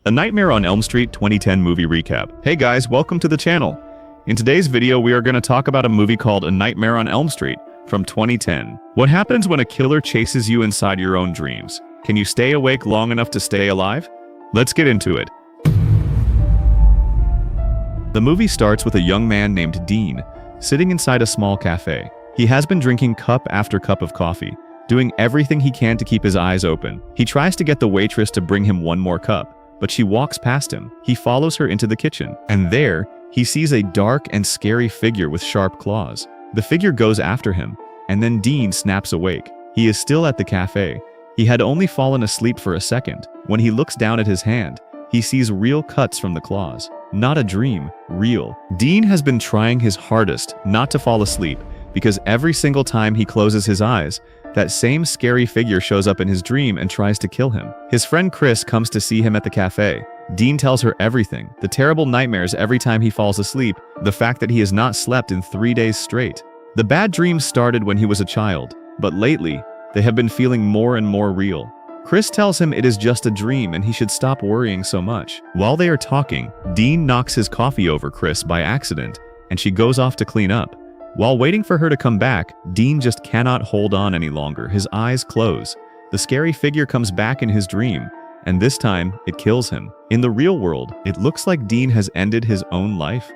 A Nightmare on Elm Street 2010 movie recap. Hey guys, welcome to the channel. In today's video, we are going to talk about a movie called A Nightmare on Elm Street from 2010. What happens when a killer chases you inside your own dreams? Can you stay awake long enough to stay alive? Let's get into it. The movie starts with a young man named Dean sitting inside a small cafe. He has been drinking cup after cup of coffee, doing everything he can to keep his eyes open. He tries to get the waitress to bring him one more cup, but she walks past him. He follows her into the kitchen, and there, he sees a dark and scary figure with sharp claws. The figure goes after him, and then Dean snaps awake. He is still at the cafe. He had only fallen asleep for a second. When he looks down at his hand, he sees real cuts from the claws. Not a dream, real. Dean has been trying his hardest not to fall asleep, because every single time he closes his eyes, that same scary figure shows up in his dream and tries to kill him. His friend Kris comes to see him at the cafe. Dean tells her everything, the terrible nightmares every time he falls asleep, the fact that he has not slept in 3 days straight. The bad dreams started when he was a child, but lately, they have been feeling more and more real. Kris tells him it is just a dream and he should stop worrying so much. While they are talking, Dean knocks his coffee over Kris by accident, and she goes off to clean up. While waiting for her to come back, Dean just cannot hold on any longer. His eyes close. The scary figure comes back in his dream, and this time, it kills him. In the real world, it looks like Dean has ended his own life.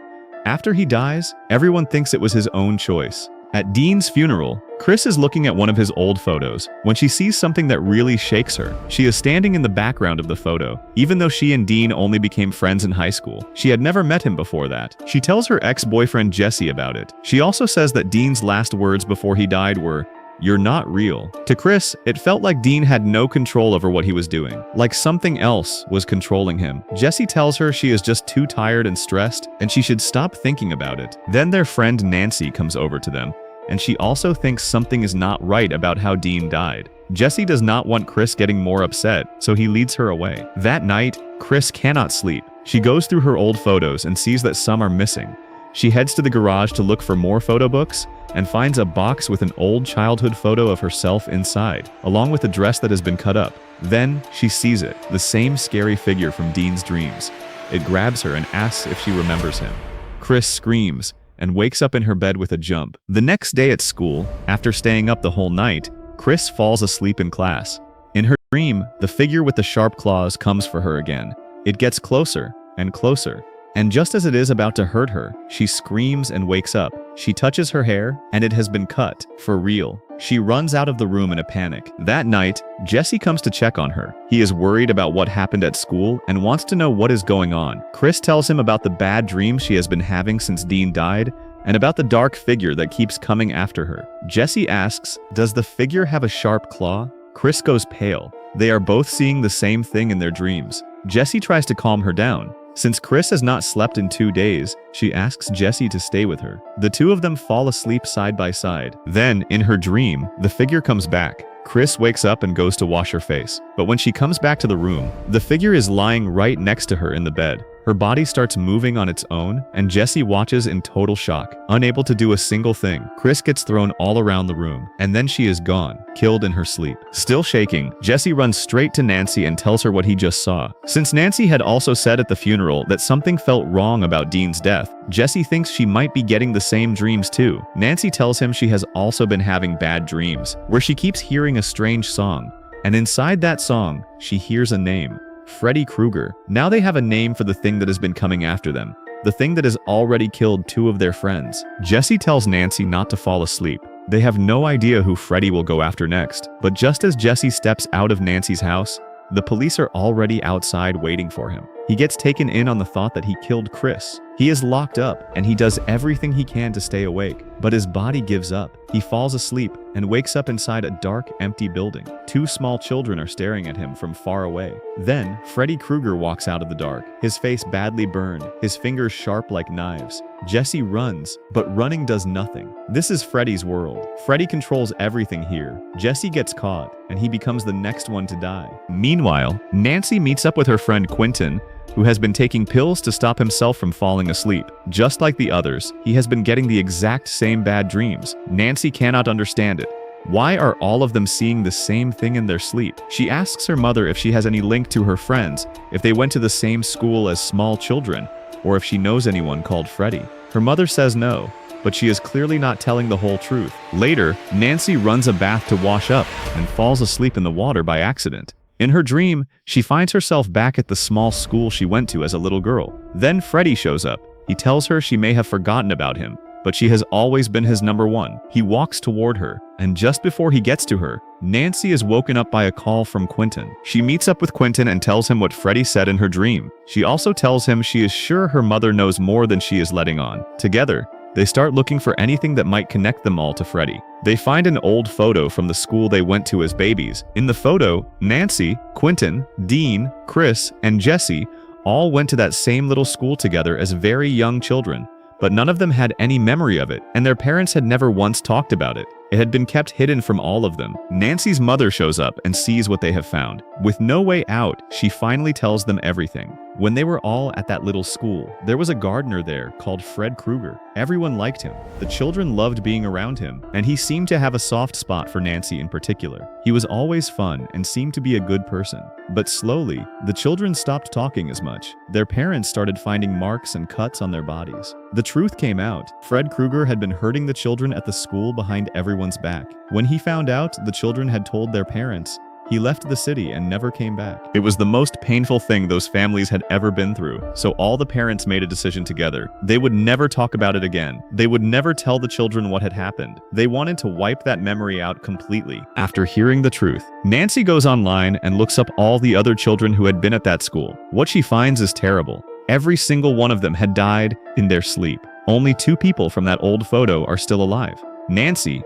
After he dies, everyone thinks it was his own choice. At Dean's funeral, Kris is looking at one of his old photos when she sees something that really shakes her. She is standing in the background of the photo. Even though she and Dean only became friends in high school, she had never met him before that. She tells her ex-boyfriend Jessie about it. She also says that Dean's last words before he died were, "You're not real." To Kris, it felt like Dean had no control over what he was doing, like something else was controlling him. Jessie tells her she is just too tired and stressed, and she should stop thinking about it. Then their friend Nancy comes over to them, and she also thinks something is not right about how Dean died. Jessie does not want Kris getting more upset, so he leads her away. That night, Kris cannot sleep. She goes through her old photos and sees that some are missing. She heads to the garage to look for more photo books and finds a box with an old childhood photo of herself inside, along with a dress that has been cut up. Then, she sees it, the same scary figure from Dean's dreams. It grabs her and asks if she remembers him. Kris screams and wakes up in her bed with a jump. The next day at school, after staying up the whole night, Kris falls asleep in class. In her dream, the figure with the sharp claws comes for her again. It gets closer and closer, and just as it is about to hurt her, she screams and wakes up. She touches her hair, and it has been cut, for real. She runs out of the room in a panic. That night, Jessie comes to check on her. He is worried about what happened at school and wants to know what is going on. Kris tells him about the bad dreams she has been having since Dean died, and about the dark figure that keeps coming after her. Jessie asks, "Does the figure have a sharp claw?" Kris goes pale. They are both seeing the same thing in their dreams. Jessie tries to calm her down. Since Kris has not slept in 2 days, she asks Jessie to stay with her. The two of them fall asleep side by side. Then, in her dream, the figure comes back. Kris wakes up and goes to wash her face. But when she comes back to the room, the figure is lying right next to her in the bed. Her body starts moving on its own, and Jessie watches in total shock, unable to do a single thing. Kris gets thrown all around the room, and then she is gone, killed in her sleep. Still shaking, Jessie runs straight to Nancy and tells her what he just saw. Since Nancy had also said at the funeral that something felt wrong about Dean's death, Jessie thinks she might be getting the same dreams too. Nancy tells him she has also been having bad dreams, where she keeps hearing a strange song, and inside that song, she hears a name. Freddy Krueger. Now they have a name for the thing that has been coming after them. The thing that has already killed 2 of their friends. Jessie tells Nancy not to fall asleep. They have no idea who Freddy will go after next. But just as Jessie steps out of Nancy's house, the police are already outside waiting for him. He gets taken in on the thought that he killed Kris. He is locked up, and he does everything he can to stay awake, but his body gives up. He falls asleep and wakes up inside a dark, empty building. 2 small children are staring at him from far away. Then, Freddy Krueger walks out of the dark, his face badly burned, his fingers sharp like knives. Jessie runs, but running does nothing. This is Freddy's world. Freddy controls everything here. Jessie gets caught, and he becomes the next one to die. Meanwhile, Nancy meets up with her friend Quentin, who has been taking pills to stop himself from falling asleep. Just like the others, he has been getting the exact same bad dreams. Nancy cannot understand it, Why are all of them seeing the same thing in their sleep? She asks her mother if she has any link to her friends, if they went to the same school as small children, or if she knows anyone called Freddy. Her mother says no, but she is clearly not telling the whole truth. Later, Nancy runs a bath to wash up and falls asleep in the water by accident. In her dream, she finds herself back at the small school she went to as a little girl. Then Freddy shows up. He tells her she may have forgotten about him, but she has always been his number one. He walks toward her, and just before he gets to her, Nancy is woken up by a call from Quentin. She meets up with Quentin and tells him what Freddy said in her dream. She also tells him she is sure her mother knows more than she is letting on. Together, they start looking for anything that might connect them all to Freddy. They find an old photo from the school they went to as babies. In the photo, Nancy, Quentin, Dean, Kris, and Jessie all went to that same little school together as very young children, but none of them had any memory of it, and their parents had never once talked about it. It had been kept hidden from all of them. Nancy's mother shows up and sees what they have found. With no way out, she finally tells them everything. When they were all at that little school, there was a gardener there called Fred Krueger. Everyone liked him. The children loved being around him, and he seemed to have a soft spot for Nancy in particular. He was always fun and seemed to be a good person. But slowly, the children stopped talking as much. Their parents started finding marks and cuts on their bodies. The truth came out. Fred Krueger had been hurting the children at the school behind everyone's back. When he found out the children had told their parents, he left the city and never came back. It was the most painful thing those families had ever been through, so all the parents made a decision together. They would never talk about it again. They would never tell the children what had happened. They wanted to wipe that memory out completely. After hearing the truth, Nancy goes online and looks up all the other children who had been at that school. What she finds is terrible. Every single one of them had died in their sleep. Only 2 people from that old photo are still alive: Nancy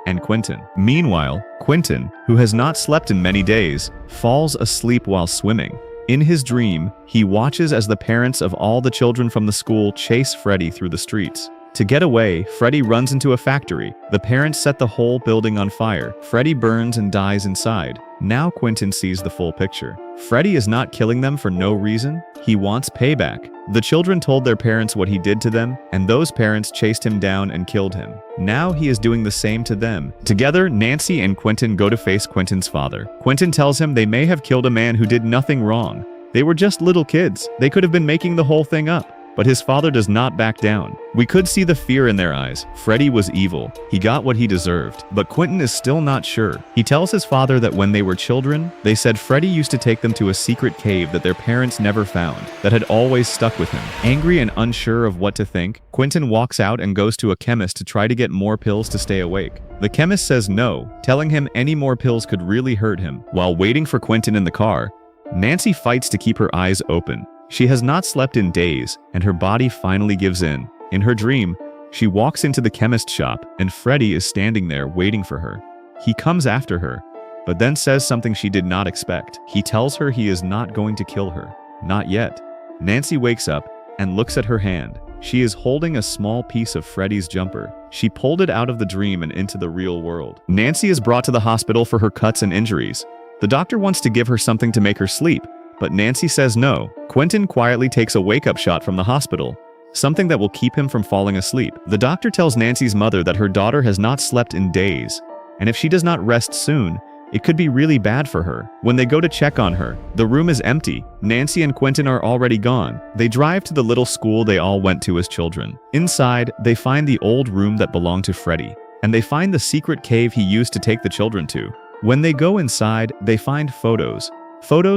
and Quentin. Meanwhile, Quentin, who has not slept in many days, falls asleep while swimming. In his dream, he watches as the parents of all the children from the school chase Freddy through the streets. To get away, Freddy runs into a factory. The parents set the whole building on fire. Freddy burns and dies inside. Now Quentin sees the full picture. Freddy is not killing them for no reason. He wants payback. The children told their parents what he did to them, and those parents chased him down and killed him. Now he is doing the same to them. Together, Nancy and Quentin go to face Quentin's father. Quentin tells him they may have killed a man who did nothing wrong. They were just little kids. They could have been making the whole thing up. But his father does not back down. We could see the fear in their eyes. Freddy was evil. He got what he deserved. But Quentin is still not sure. He tells his father that when they were children, they said Freddy used to take them to a secret cave that their parents never found, that had always stuck with him. Angry and unsure of what to think, Quentin walks out and goes to a chemist to try to get more pills to stay awake. The chemist says no, telling him any more pills could really hurt him. While waiting for Quentin in the car, Nancy fights to keep her eyes open. She has not slept in days, and her body finally gives in. In her dream, she walks into the chemist shop, and Freddy is standing there waiting for her. He comes after her, but then says something she did not expect. He tells her he is not going to kill her. Not yet. Nancy wakes up and looks at her hand. She is holding a small piece of Freddy's jumper. She pulled it out of the dream and into the real world. Nancy is brought to the hospital for her cuts and injuries. The doctor wants to give her something to make her sleep, but Nancy says no. Quentin quietly takes a wake-up shot from the hospital, something that will keep him from falling asleep. The doctor tells Nancy's mother that her daughter has not slept in days, and if she does not rest soon, it could be really bad for her. When they go to check on her, the room is empty. Nancy and Quentin are already gone. They drive to the little school they all went to as children. Inside, they find the old room that belonged to Freddy, and they find the secret cave he used to take the children to. When they go inside, they find photos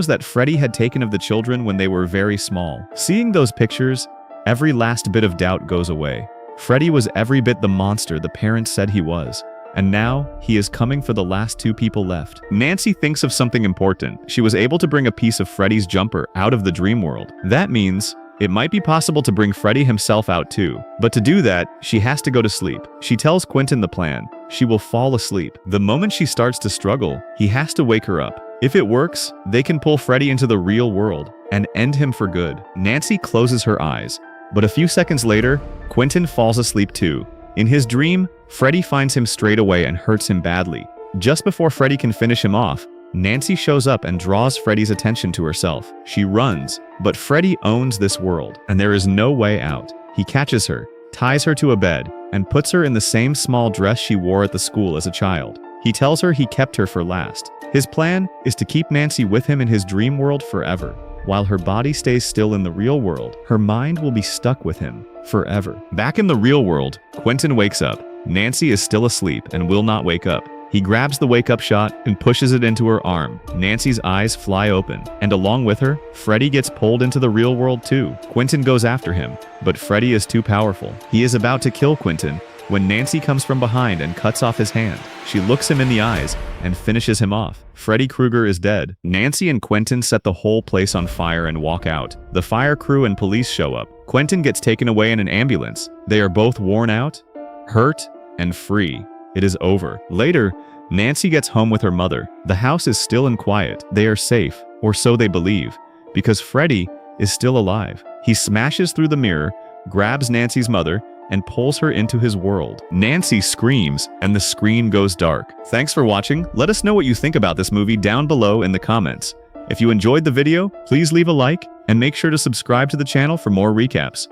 that Freddy had taken of the children when they were very small. Seeing those pictures, every last bit of doubt goes away. Freddy was every bit the monster the parents said he was, and now he is coming for the last 2 people left. Nancy thinks of something important. She was able to bring a piece of Freddy's jumper out of the dream world. That means it might be possible to bring Freddy himself out too. But to do that, she has to go to sleep. She tells Quentin the plan. She will fall asleep. The moment she starts to struggle, he has to wake her up. If it works, they can pull Freddy into the real world and end him for good. Nancy closes her eyes, but a few seconds later, Quentin falls asleep too. In his dream, Freddy finds him straight away and hurts him badly. Just before Freddy can finish him off, Nancy shows up and draws Freddy's attention to herself. She runs, but Freddy owns this world, and there is no way out. He catches her, ties her to a bed, and puts her in the same small dress she wore at the school as a child. He tells her he kept her for last. His plan is to keep Nancy with him in his dream world forever. While her body stays still in the real world, her mind will be stuck with him forever. Back in the real world, Quentin wakes up. Nancy is still asleep and will not wake up. He grabs the wake-up shot and pushes it into her arm. Nancy's eyes fly open, and along with her, Freddy gets pulled into the real world too. Quentin goes after him, but Freddy is too powerful. He is about to kill Quentin when Nancy comes from behind and cuts off his hand. She looks him in the eyes and finishes him off. Freddy Krueger is dead. Nancy and Quentin set the whole place on fire and walk out. The fire crew and police show up. Quentin gets taken away in an ambulance. They are both worn out, hurt, and free. It is over. Later, Nancy gets home with her mother. The house is still and quiet. They are safe, or so they believe, because Freddy is still alive. He smashes through the mirror, grabs Nancy's mother, and pulls her into his world. Nancy screams, and the screen goes dark. Thanks for watching. Let us know what you think about this movie down below in the comments. If you enjoyed the video, please leave a like, and make sure to subscribe to the channel for more recaps.